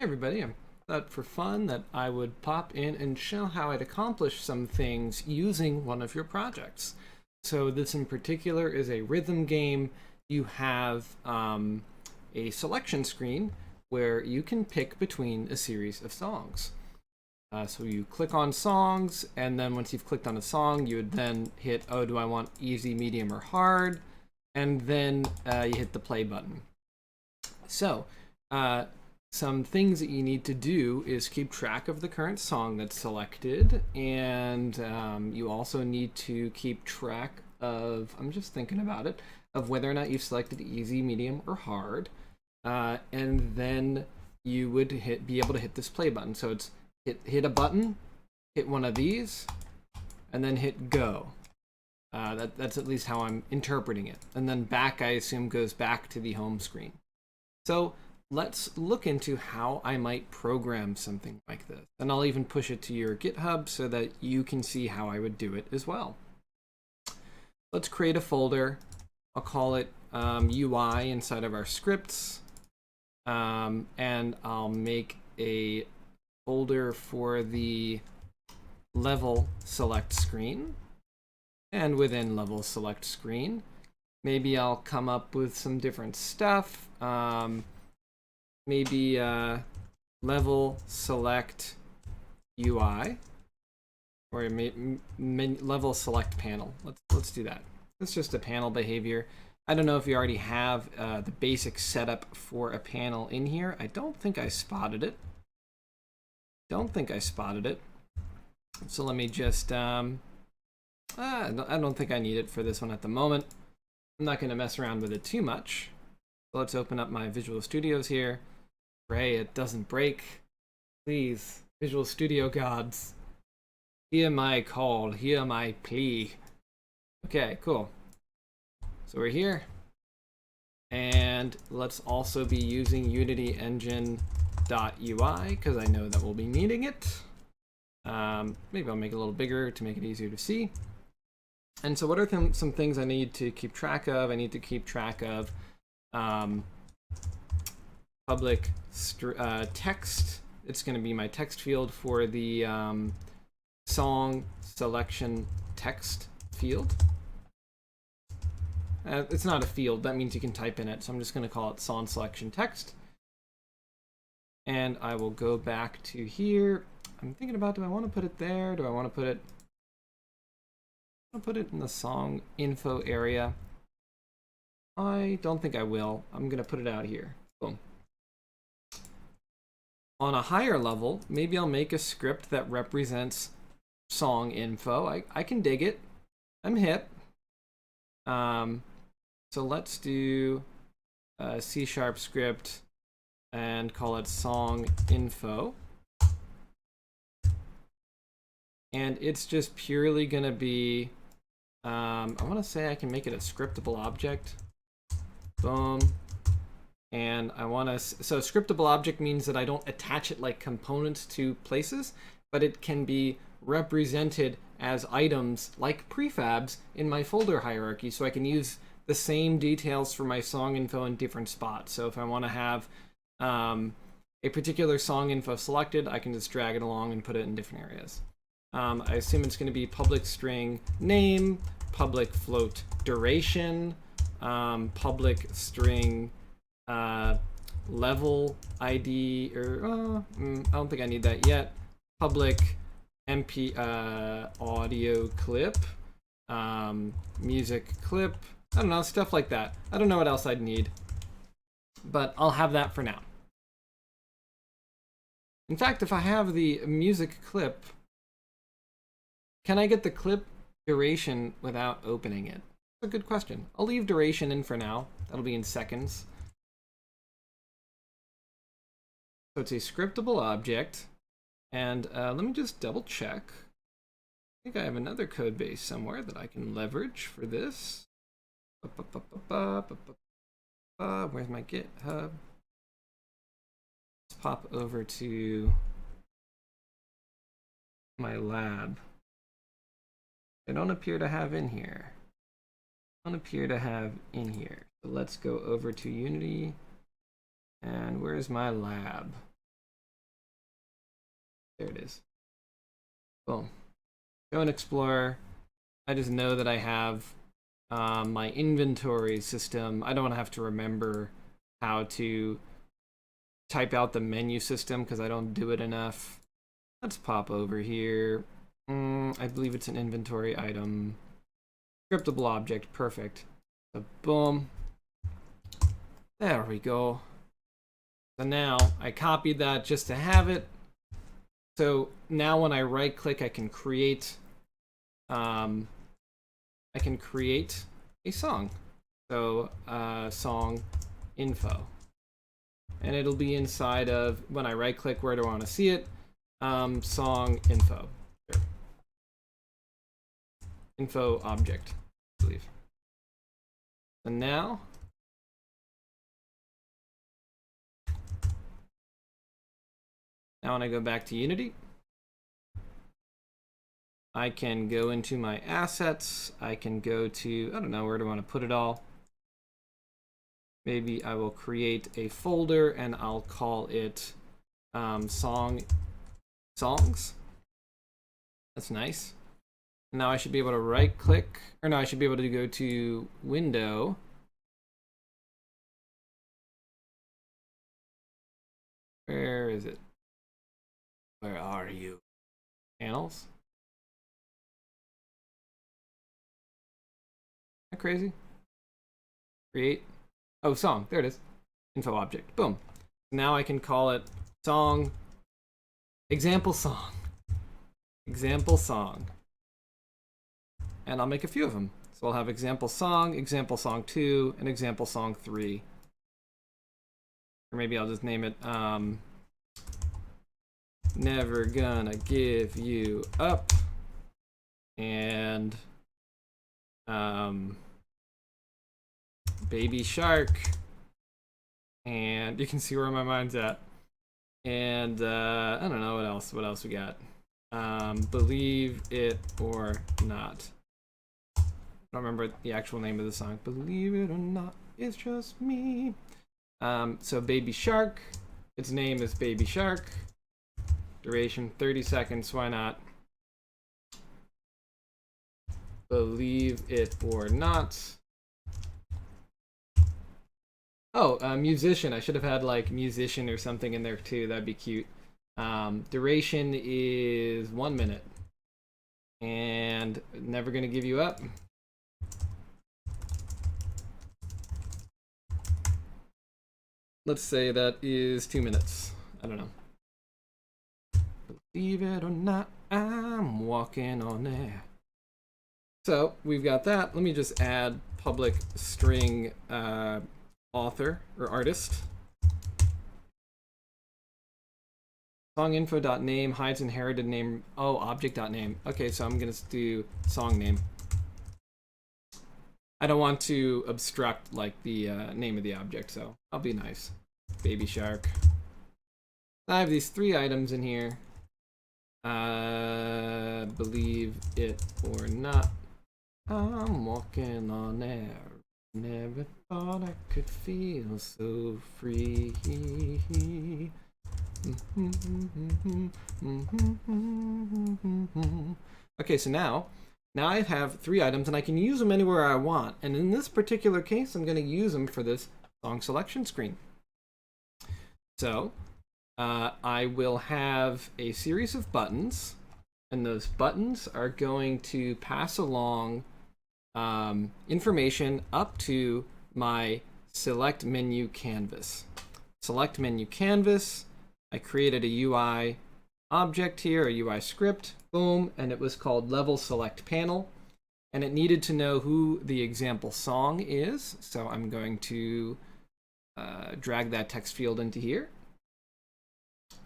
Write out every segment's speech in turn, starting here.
Hey everybody, I thought for fun that I would pop in and show how I'd accomplish some things using one of your projects. So this in particular is a rhythm game. You have a selection screen where you can pick between a series of songs. So you click on songs, and then once you've clicked on a song, you would then hit, oh, do I want easy, medium, or hard? And then you hit the play button. So some things that you need to do is keep track of the current song that's selected, and you also need to keep track of, I'm just thinking about it, of whether or not you've selected easy, medium, or hard. And then you would be able to hit this play button. So it's hit a button, hit one of these, and then hit go. That's at least how I'm interpreting it. And then back, I assume, goes back to the home screen. So let's look into how I might program something like this. And I'll even push it to your GitHub so that you can see how I would do it as well. Let's create a folder. I'll call it UI inside of our scripts. And I'll make a folder for the level select screen. And within level select screen, maybe I'll come up with some different stuff. Maybe level select UI, or level select panel. Let's do that. It's just a panel behavior. I don't know if you already have the basic setup for a panel in here. I don't think I spotted it. So let me just, I don't think I need it for this one at the moment. I'm not going to mess around with it too much. So let's open up my Visual Studios here. Pray it doesn't break. Please, Visual Studio gods, hear my call, hear my plea. Okay, cool. So we're here. And let's also be using Unity Engine.ui because I know that we'll be needing it. Maybe I'll make it a little bigger to make it easier to see. And so what are some things I need to keep track of? I need to keep track of public text. It's going to be my text field for the song selection text field. It's not a field. That means you can type in it. So I'm just going to call it song selection text. And I will go back to here. I'm thinking about, do I want to put it there? Do I want to put it? I'll put it in the song info area. I don't think I will. I'm going to put it out here. Boom. On a higher level, maybe I'll make a script that represents song info. I can dig it. I'm hip. So let's do a C# script and call it song info. And it's just purely going to be, I want to say I can make it a scriptable object. Boom. And I want to, so scriptable object means that I don't attach it like components to places, but it can be represented as items like prefabs in my folder hierarchy. So I can use the same details for my song info in different spots. So if I want to have a particular song info selected, I can just drag it along and put it in different areas. I assume it's going to be public string name, public float duration, public string level ID, or I don't think I need that yet. Public MP audio clip, music clip. I don't know, stuff like that. I don't know what else I'd need, but I'll have that for now. In fact, if I have the music clip, can I get the clip duration without opening it? That's a good question. I'll leave duration in for now. That'll be in seconds. So it's a scriptable object. And let me just double check. I think I have another code base somewhere that I can leverage for this. Where's my GitHub? Let's pop over to my lab. I don't appear to have in here. So let's go over to Unity. And where's my lab? There it is. Boom. Go and explore. I just know that I have my inventory system. I don't have to remember how to type out the menu system because I don't do it enough. Let's pop over here. I believe it's an inventory item. Scriptable object, perfect. So boom. There we go. So now I copied that just to have it. So now when I right click, I can create a song. So song info. And it'll be inside of, when I right click, where do I want to see it? Song info. Sure. Info object, I believe. And now when I go back to Unity, I can go into my assets. I can go to, I don't know, where do I want to put it all? Maybe I will create a folder and I'll call it songs. That's nice. Now I should be able to right click, or no, I should be able to go to Window. Where is it? Where are you? Panels? Is that crazy? Create. Oh, song. There it is. Info object. Boom. Now I can call it song. Example song. Example song. And I'll make a few of them. So I'll have example song 2, and example song 3. Or maybe I'll just name it Never Gonna Give You Up. And Baby Shark. And you can see where my mind's at. And I don't know what else. What else we got? Believe It or Not. I don't remember the actual name of the song. Believe it or not, it's just me. So Baby Shark. Its name is Baby Shark. Duration 30 seconds. Why not? Believe it or not. Oh, musician. I should have had like musician or something in there too. That'd be cute. Duration is 1 minute. And Never Gonna Give You Up. Let's say that is 2 minutes. I don't know. Believe it or not, I'm walking on air. So we've got that. Let me just add public string author or artist. Songinfo.name hides inherited name. Oh, object.name. Okay, so I'm gonna do song name. I don't want to obstruct like the name of the object, so I'll be nice. Baby Shark. I have these 3 items in here. Believe it or not, I'm walking on air. Never thought I could feel so free. Okay, so now I have 3 items and I can use them anywhere I want. And in this particular case, I'm going to use them for this song selection screen. So I will have a series of buttons, and those buttons are going to pass along information up to my select menu canvas. Select menu canvas. I created a UI object here, a UI script, boom, and it was called level select panel. And it needed to know who the example song is. So I'm going to drag that text field into here.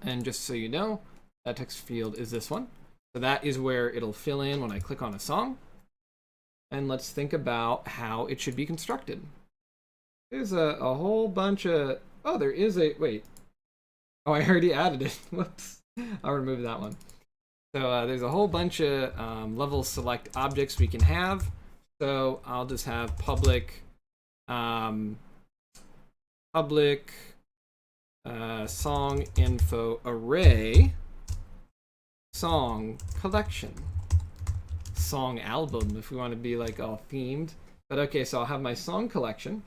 And just so you know, that text field is this one. So that is where it'll fill in when I click on a song. And let's think about how it should be constructed. There's a whole bunch of, oh, there is a, wait. Oh, I already added it. Whoops. I'll remove that one. So there's a whole bunch of level select objects we can have. So I'll just have public song info array. song collection, song album if we want to be like all themed. But okay, so I'll have my song collection.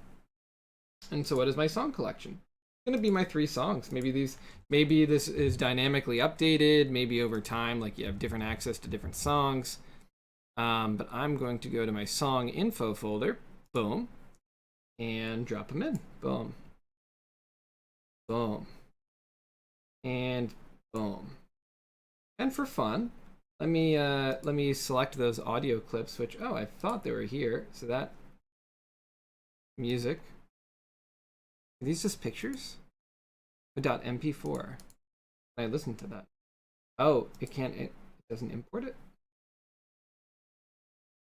And so what is my song collection? It's going to be my 3 songs. Maybe this is dynamically updated, maybe over time, like you have different access to different songs. But I'm going to go to my song info folder, boom, and drop them in, boom, boom, and boom. And for fun, let me select those audio clips, which, oh, I thought they were here. So that music. Are these just pictures? .mp4. Can I listen to that? Oh, it doesn't import it?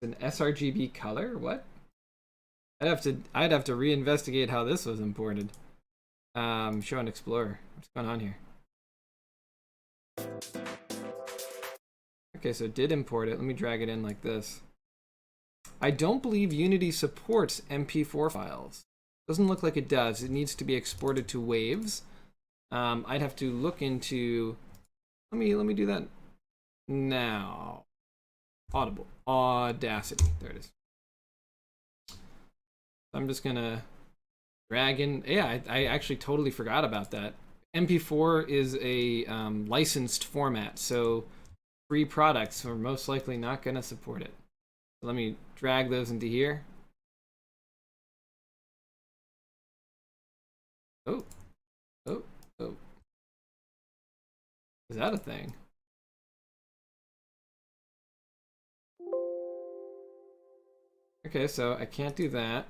It's an sRGB color? What? I'd have to reinvestigate how this was imported. Show and explore. What's going on here? Okay, so it did import it. Let me drag it in like this. I don't believe Unity supports MP4 files. Doesn't look like it does. It needs to be exported to waves. I'd have to look into. Let me do that now. Audible, Audacity. There it is. I'm just gonna drag in. Yeah, I actually totally forgot about that. MP4 is a licensed format, so free products are most likely not gonna support it. So let me drag those into here. Oh, oh, oh. Is that a thing? Okay, so I can't do that.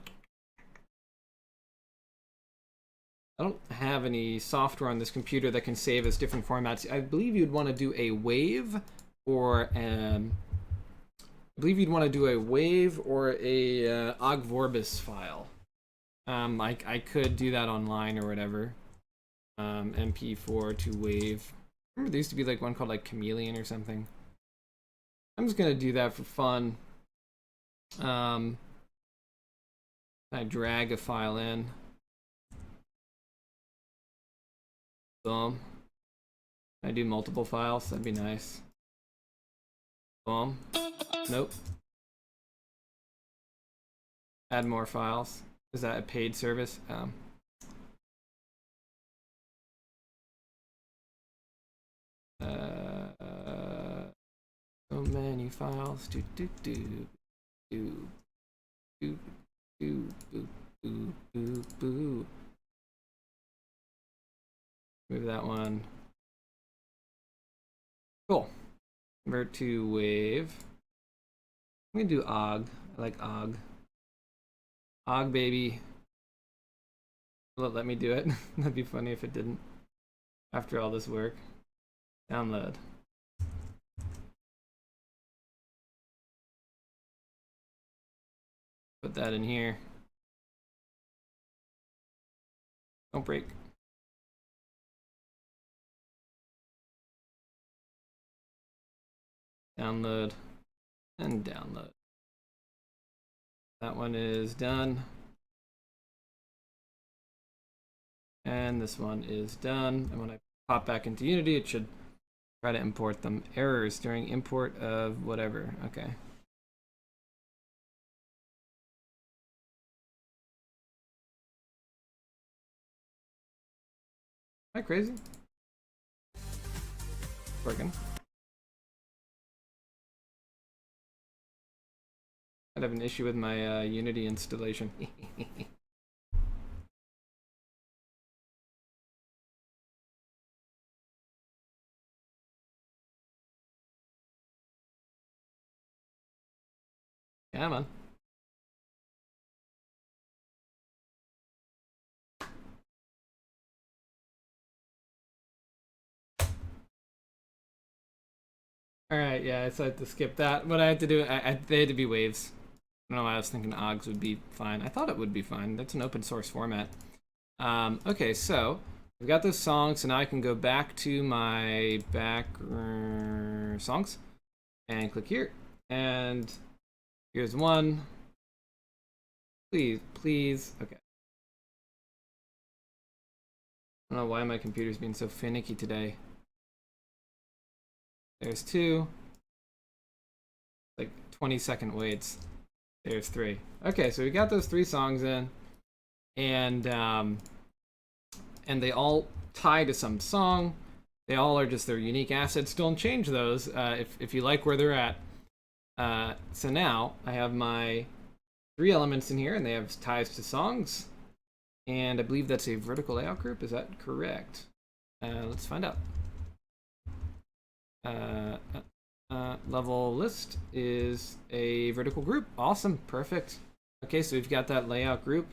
I don't have any software on this computer that can save as different formats. I believe you'd want to do a wave or I believe you'd want to do a wave or a OGG Vorbis file. I could do that online or whatever. MP4 to wave. Remember there used to be like one called like Chameleon or something. I'm just gonna do that for fun. I drag a file in. Boom. I do multiple files. That'd be nice. Boom. Nope. Add more files. Is that a paid service? So many files. Do do do do do do boo boo boo boo. Move that one. Cool. Convert to wave. I'm gonna do OGG. I like OGG. OGG baby. Will it let me do it? That'd be funny if it didn't. After all this work. Download. Put that in here. Don't break. Download and download. That one is done. And this one is done. And when I pop back into Unity, it should try to import them. Errors during import of whatever. Okay. Am I crazy? Working. I'd have an issue with my Unity installation. Come on. Alright, yeah, I decided to skip that. What I had to do, they had to be waves. I don't know why I was thinking OGGs would be fine. I thought it would be fine. That's an open source format. Okay, so we've got those songs, so now I can go back to my back songs and click here. And here's one. Please, please. Okay. I don't know why my computer's being so finicky today. There's 2. Like 20-second waits. There's 3. Okay, so we got those 3 songs in, and they all tie to some song. They all are just their unique assets. Don't change those if you like where they're at. So now I have my 3 elements in here, and they have ties to songs. And I believe that's a vertical layout group. Is that correct? Let's find out. Level list is a vertical group. Awesome, perfect. Okay, so we've got that layout group.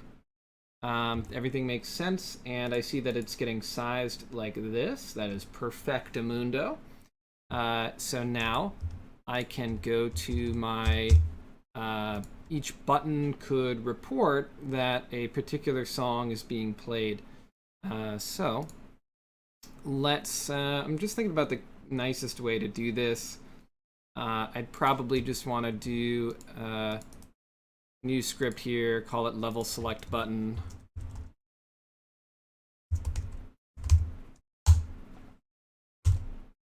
Everything makes sense, and I see that it's getting sized like this. That is perfectamundo. So now I can go to my each button could report that a particular song is being played. So let's I'm just thinking about the nicest way to do this. I'd probably just want to do a new script here, call it level select button.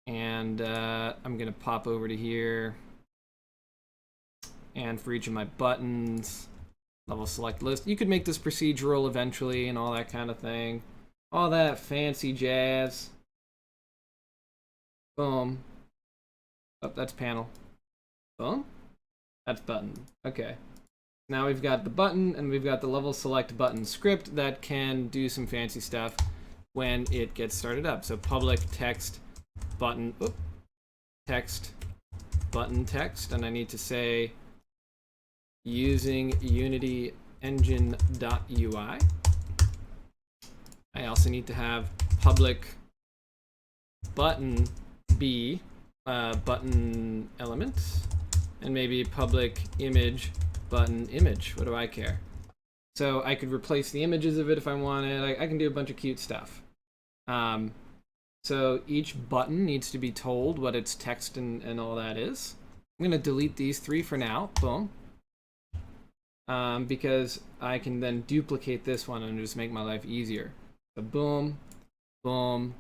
And I'm gonna pop over to here, and for each of my buttons, level select list. You could make this procedural eventually and all that kind of thing. All that fancy jazz. Boom. Oh, that's panel. Boom. That's button. Okay. Now we've got the button, and we've got the level select button script that can do some fancy stuff when it gets started up. So public text button, text button text, and I need to say using Unity engine.ui. I also need to have public button b button element, and maybe public image button image. What do I care? So I could replace the images of it if I wanted. I can do a bunch of cute stuff. So each button needs to be told what its text and all that is. I'm going to delete these 3 for now. Boom. Because I can then duplicate this one and just make my life easier. So boom, boom,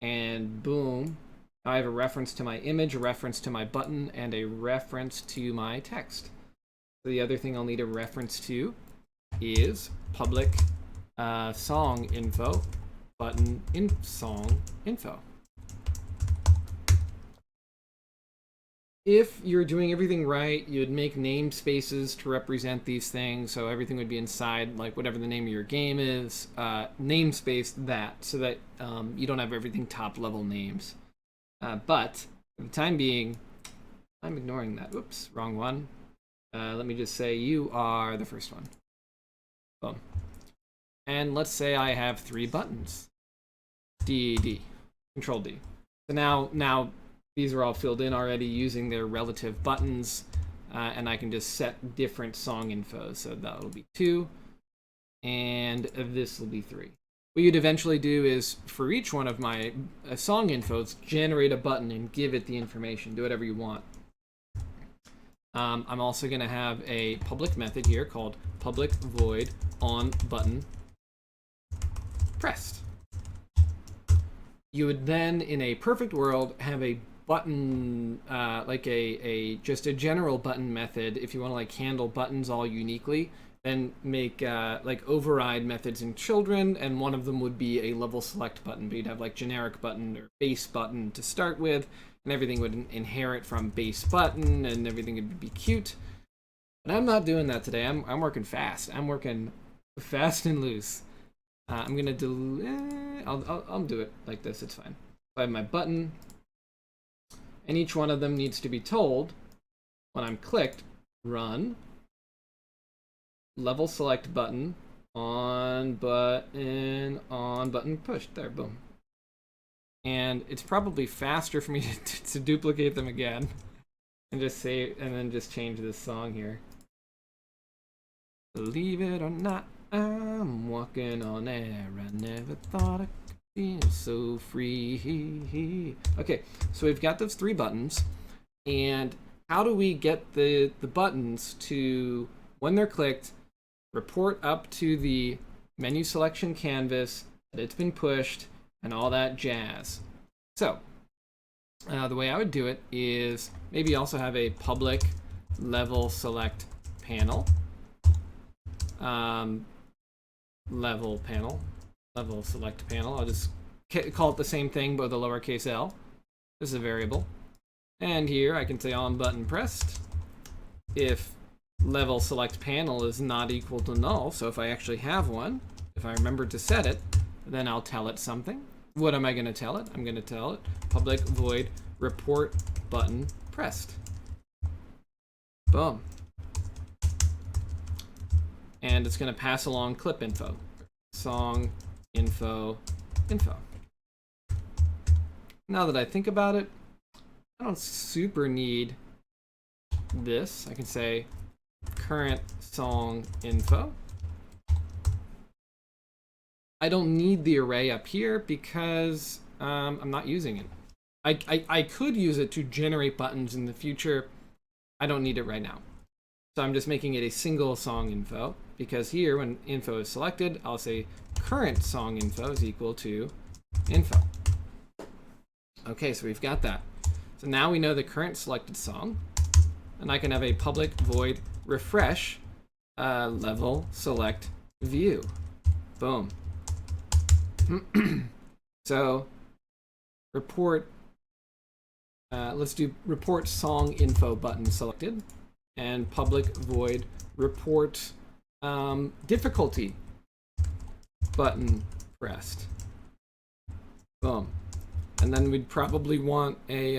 and boom. Now I have a reference to my image, a reference to my button, and a reference to my text. So the other thing I'll need a reference to is public song info, button song info. If you're doing everything right, you'd make namespaces to represent these things, so everything would be inside, like whatever the name of your game is, namespace that, so that you don't have everything top-level names. But for the time being, I'm ignoring that. Whoops, wrong one. Let me just say you are the first one. Boom. And let's say I have 3 buttons. D, Control D. So now these are all filled in already using their relative buttons, and I can just set different song info. So that'll be 2, and this will be 3. What you'd eventually do is, for each one of my song infos, generate a button and give it the information. Do whatever you want. I'm also going to have a public method here called public void on button pressed. You would then, in a perfect world, have a button, like just a general button method. If you want to like handle buttons all uniquely, then make like override methods in children, and one of them would be a level select button. But you'd have like generic button or base button to start with, and everything would inherit from base button, and everything would be cute. But I'm not doing that today. I'm working fast. I'm working fast and loose. I'm gonna do. I'll do it like this. It's fine. I have my button, and each one of them needs to be told when I'm clicked, run level select button on button pushed. There, boom. And it's probably faster for me to duplicate them again and just say, and then just change this song here. Believe it or not, I'm walking on air. I never thought I could feel so free. Okay, so we've got those 3 buttons, and how do we get the buttons to, when they're clicked, report up to the menu selection canvas that it's been pushed and all that jazz? So The way I would do it is maybe also have a public level select panel. Level select panel. I'll just call it the same thing but with a lowercase l. This is a variable. And here I can say on button pressed if level select panel is not equal to null. So if I actually have one, if I remember to set it, then I'll tell it something. What am I going to tell it? I'm going to tell it public void report button pressed. Boom. And it's going to pass along clip info. Song info. Now that I think about it, I don't super need this. I can say current song info. I don't need the array up here because I'm not using it. I could use it to generate buttons in the future. I don't need it right now. So I'm just making it a single song info because here when info is selected, I'll say current song info is equal to info. Okay, so we've got that. So now we know the current selected song, and I can have a public void refresh level select view. Boom. So report, let's do report song info button selected, and public void report difficulty button pressed. Boom. And then we'd probably want a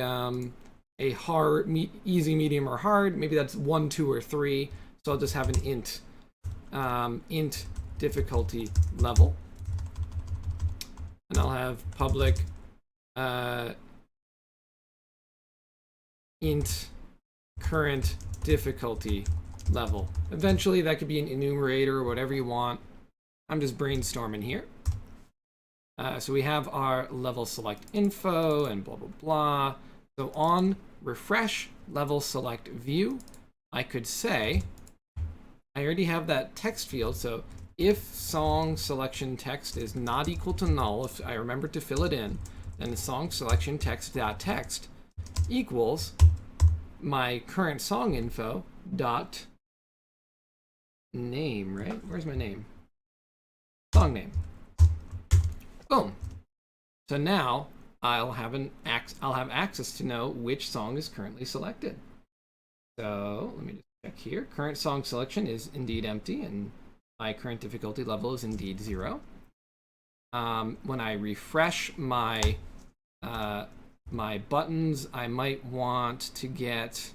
hard, easy, medium, or hard. Maybe that's 1, 2, or 3. So I'll just have an int difficulty level. And I'll have public int current difficulty level. Eventually that could be an enumerator or whatever you want. I'm just brainstorming here. So we have our level select info and blah, blah, blah. So on refresh level select view, I could say, I already have that text field. So if song selection text is not equal to null, if I remember to fill it in, then the song selection text.text equals my current song info dot name, right? Where's my name? Song name. Boom. So now I'll have access to know which song is currently selected. So let me just check here. Current song selection is indeed empty, and my current difficulty level is indeed 0. When I refresh my my buttons, I might want to get.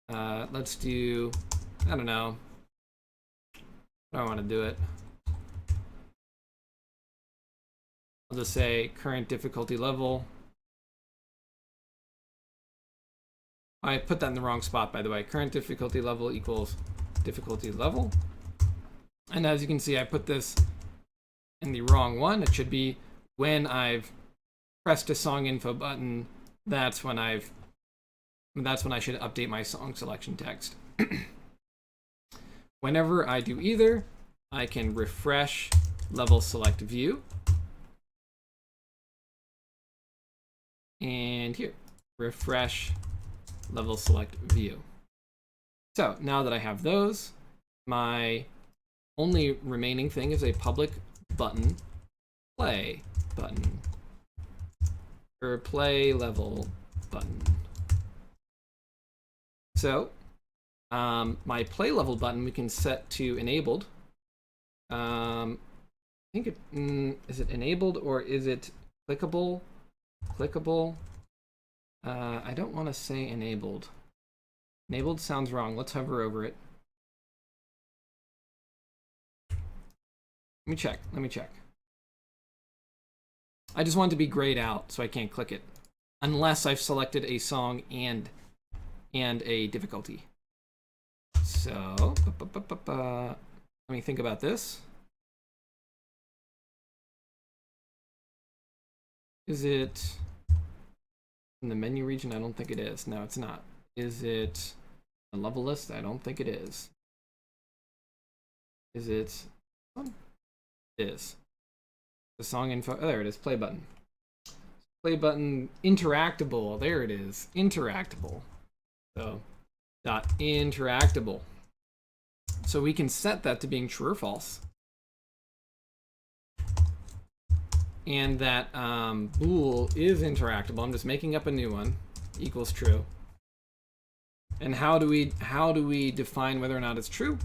Let's do. I don't know. I don't want to do it. I'll just say current difficulty level. I put that in the wrong spot, by the way. Current difficulty level equals difficulty level. And as you can see, I put this in the wrong one. It should be when I've pressed a song info button, that's when I should update my song selection text. Whenever I do either, I can refresh level select view. And here, refresh level select view. So now that I have those, my only remaining thing is a public button play button, or play level button. So my play level button we can set to enabled. I think it is it enabled or is it clickable? Clickable. I don't want to say enabled. Enabled sounds wrong. Let's hover over it. Let me check. I just want it to be grayed out so I can't click it. Unless I've selected a song and a difficulty. So, let me think about this. Is it in the menu region? I don't think it is. No, it's not. Is it a level list? I don't think it is. Is it? It is. The song info. Oh, there it is. Play button. play button interactable. There it is, interactable. So dot interactable. So we can set that to being true or false. And that bool is interactable. I'm just making up a new one. Equals true. And how do we define whether or not it's true?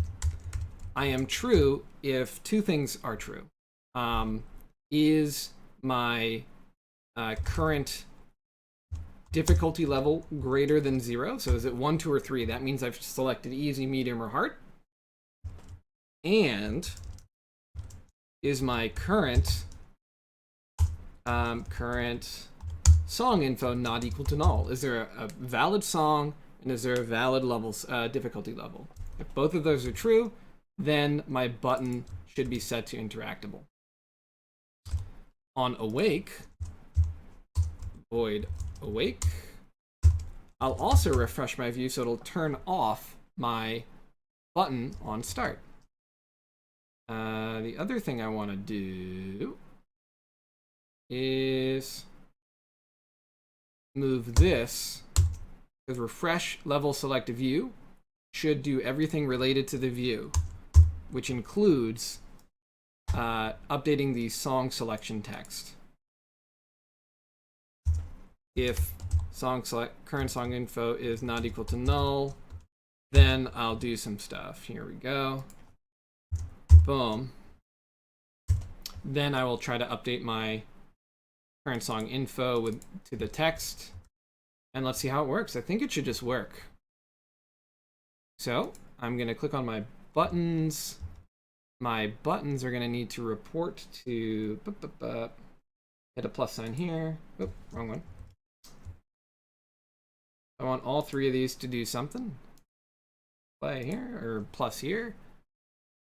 I am true if two things are true. Is my current difficulty level greater than 0? So is it 1, 2, or 3? That means I've selected easy, medium, or hard. And is my current song info not equal to null? Is there a valid song, and is there a valid difficulty level? If both of those are true, then my button should be set to interactable. On awake, void awake, I'll also refresh my view so it'll turn off my button on start. The other thing I want to do is move this, because refresh level select view should do everything related to the view, which includes updating the song selection text. If current song info is not equal to null, then I'll do some stuff. Here we go. Boom. Then I will try to update my current song info to the text, and let's see how it works. I think it should just work. So I'm going to click on my buttons. My buttons are going to need to report to hit a plus sign here. Oop, wrong one. I want all three of these to do something. Play here, or plus here.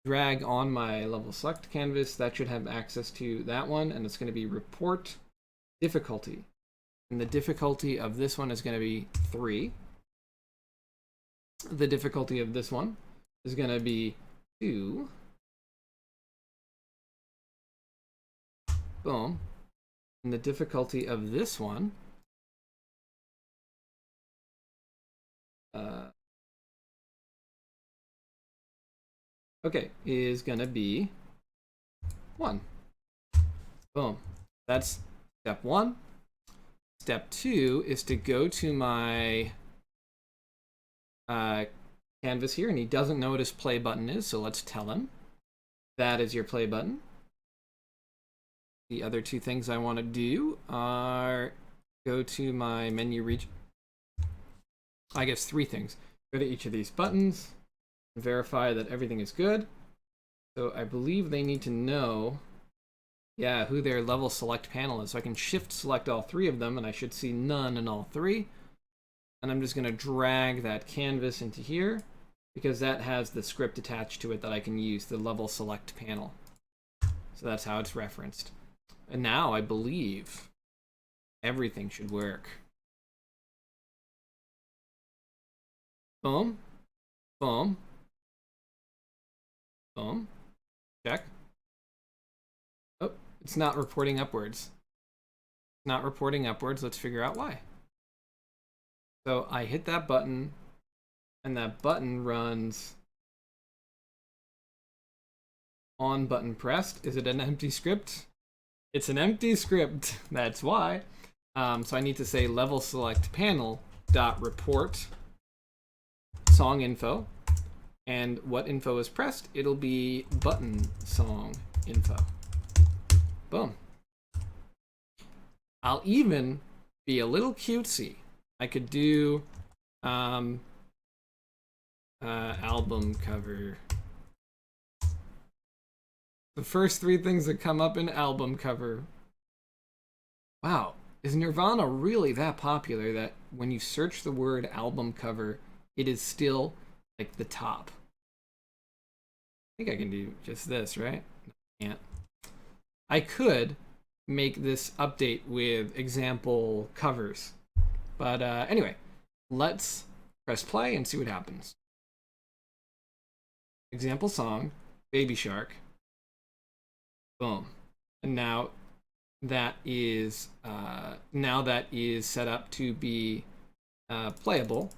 Drag on my level select canvas. That should have access to that one, and it's going to be report difficulty. And the difficulty of this one is going to be 3. The difficulty of this one is going to be 2. Boom. And the difficulty of this one is gonna be 1. Boom. That's step 1. Step 2 is to go to my canvas here, and he doesn't know what his play button is, so let's tell him that is your play button. The other two things I want to do are go to my menu region. I guess 3 things. Go to each of these buttons, verify that everything is good. So I believe they need to know, yeah, who their level select panel is. So I can shift select all 3 of them, and I should see none in all 3. And I'm just going to drag that canvas into here, because that has the script attached to it that I can use, the level select panel. So that's how it's referenced. And now I believe everything should work. Boom. Boom. Boom. Check. Oh, it's not reporting upwards. It's not reporting upwards. Let's figure out why. So I hit that button, and that button runs on button pressed. Is it an empty script? It's an empty script. That's why. So I need to say level select panel dot report song info, and what info is pressed? It'll be button song info. Boom. I'll even be a little cutesy. I could do album cover. The first 3 things that come up in album cover. Wow, is Nirvana really that popular that when you search the word album cover, it is still like the top? I think I can do just this, right? I can't. I could make this update with example covers. But anyway, let's press play and see what happens. Example song, Baby Shark. Boom. And now that is now that is set up to be playable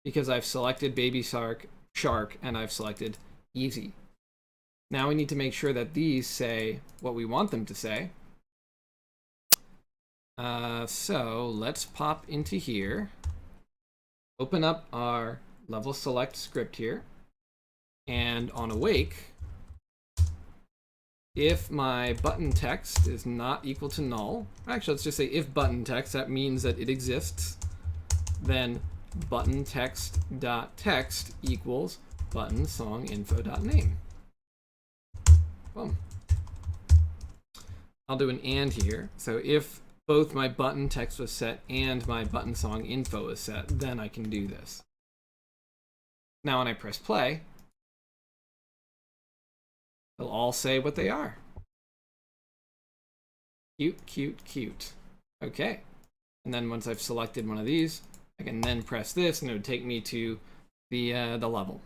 because I've selected Baby Shark and I've selected Easy. Now we need to make sure that these say what we want them to say. So let's pop into here, open up our level select script here, and on awake, if my button text is not equal to null, actually let's just say if button text, that means that it exists, then button text equals button song info.name. Boom. I'll do an and here. So if both my button text was set and my button song info is set, then I can do this. Now when I press play, they'll all say what they are. Cute, cute, cute. Okay. And then once I've selected one of these, I can then press this and it would take me to the level.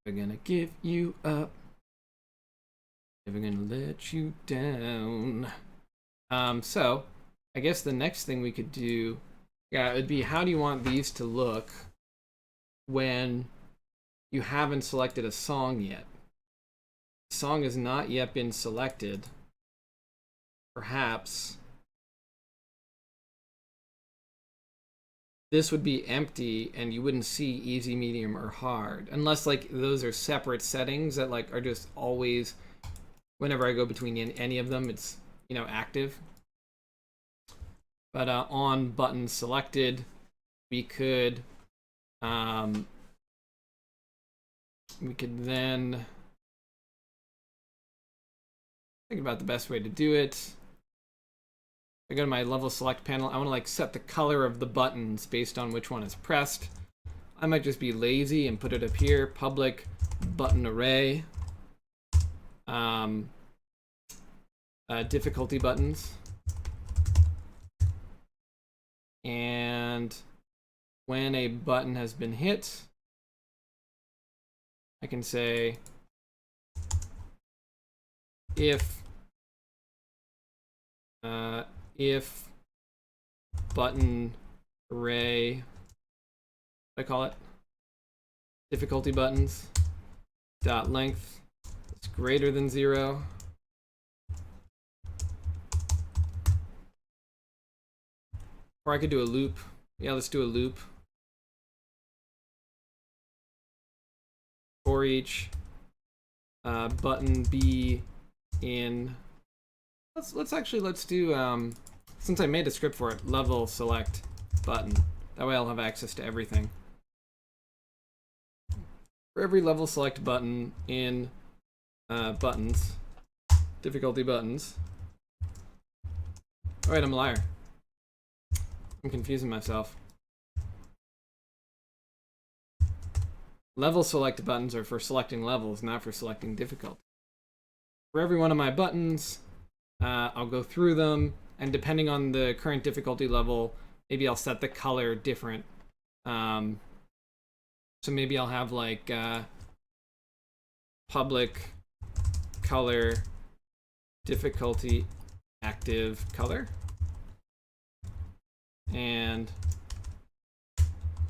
Never gonna give you up. Never gonna let you down. So I guess the next thing we could do, it would be how do you want these to look when you haven't selected a song yet? The song has not yet been selected. Perhaps this would be empty and you wouldn't see easy, medium, or hard, unless like those are separate settings that like are just always, whenever I go between any of them, it's, you know, active. But on button selected, we could then think about the best way to do it. I go to my level select panel. I want to like set the color of the buttons based on which one is pressed. I might just be lazy and put it up here. Public button array. Difficulty buttons. And when a button has been hit, I can say if button array, what I call it, difficulty buttons dot length is greater than 0, or I could do a loop. Yeah, let's do a loop for each button B in. Let's do since I made a script for it, level select button. That way I'll have access to everything. For every level select button in buttons, difficulty buttons. Oh wait, I'm a liar. I'm confusing myself. Level select buttons are for selecting levels, not for selecting difficulty. For every one of my buttons, I'll go through them, and depending on the current difficulty level, maybe I'll set the color different. So maybe I'll have like public color difficulty active color and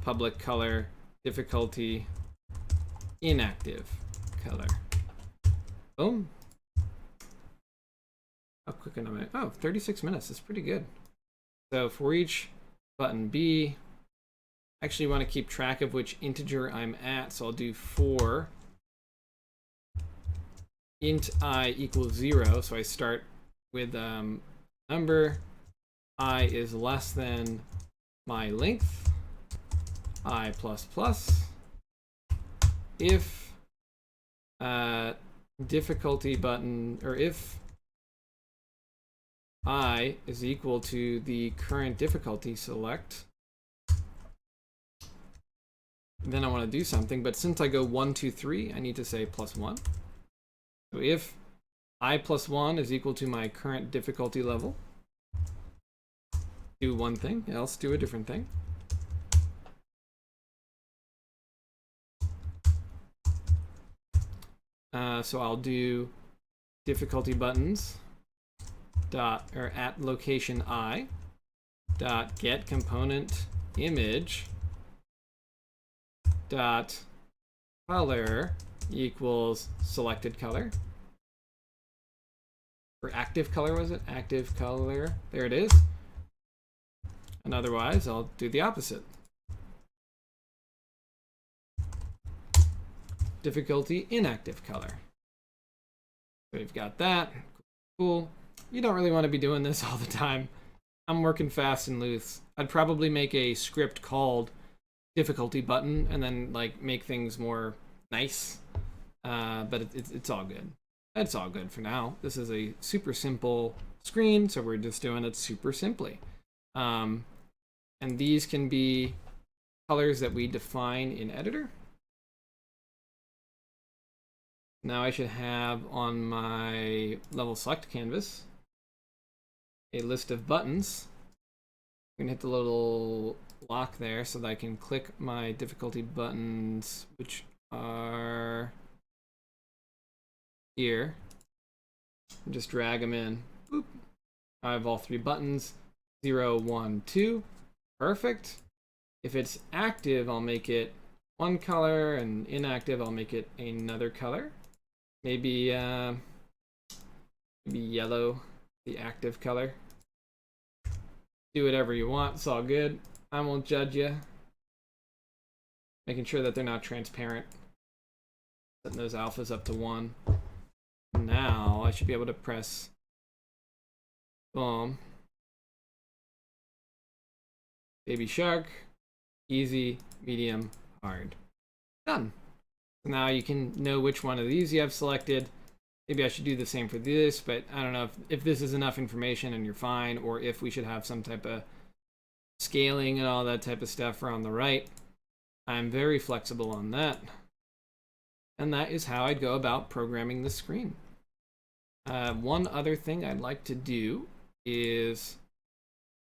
public color difficulty inactive color. Boom. How quick am I? Oh, 36 minutes. That's pretty good. So for each button B, I actually want to keep track of which integer I'm at. So I'll do for int I equals 0. So I start with number I is less than my length, I plus plus. If difficulty button, or if I is equal to the current difficulty select, then I want to do something, but since I go 1, 2, 3, I need to say +1. So if I plus 1 is equal to my current difficulty level, do one thing, else do a different thing. So I'll do difficulty buttons dot, or at location I dot get component image dot color equals selected color. Or active color, was it? Active color. There it is. And otherwise, I'll do the opposite. Difficulty inactive color. So we've got that. Cool. You don't really want to be doing this all the time. I'm working fast and loose. I'd probably make a script called difficulty button and then like make things more nice. But it's all good. It's all good for now. This is a super simple screen, so we're just doing it super simply. And these can be colors that we define in editor. Now I should have on my level select canvas a list of buttons. I'm gonna hit the little lock there so that I can click my difficulty buttons, which are here, and just drag them in. Boop. I have all three buttons, 0, 1, 2. Perfect. If it's active, I'll make it one color, and inactive, I'll make it another color. Maybe yellow, the active color. Do whatever you want, it's all good. I won't judge you. Making sure that they're not transparent. Setting those alphas up to 1. Now I should be able to press boom. Baby shark, easy, medium, hard. Done. Now you can know which one of these you have selected. Maybe I should do the same for this, but I don't know if this is enough information and you're fine, or if we should have some type of scaling and all that type of stuff for on the right. I'm very flexible on that. And that is how I'd go about programming the screen. One other thing I'd like to do is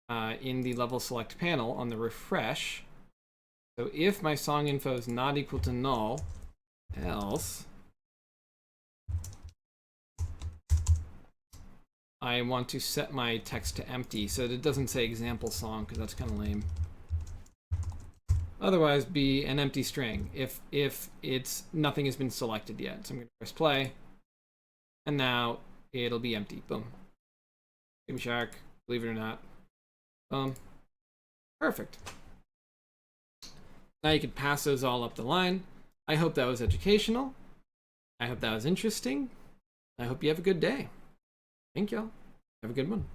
in the level select panel on the refresh. So if my song info is not equal to null, else I want to set my text to empty so that it doesn't say example song, because that's kind of lame. Otherwise, be an empty string if it's nothing has been selected yet. So I'm going to press play, and now it'll be empty. Boom. Baby shark, believe it or not. Boom. Perfect. Now you can pass those all up the line. I hope that was educational. I hope that was interesting. I hope you have a good day. Thank y'all. Have a good one.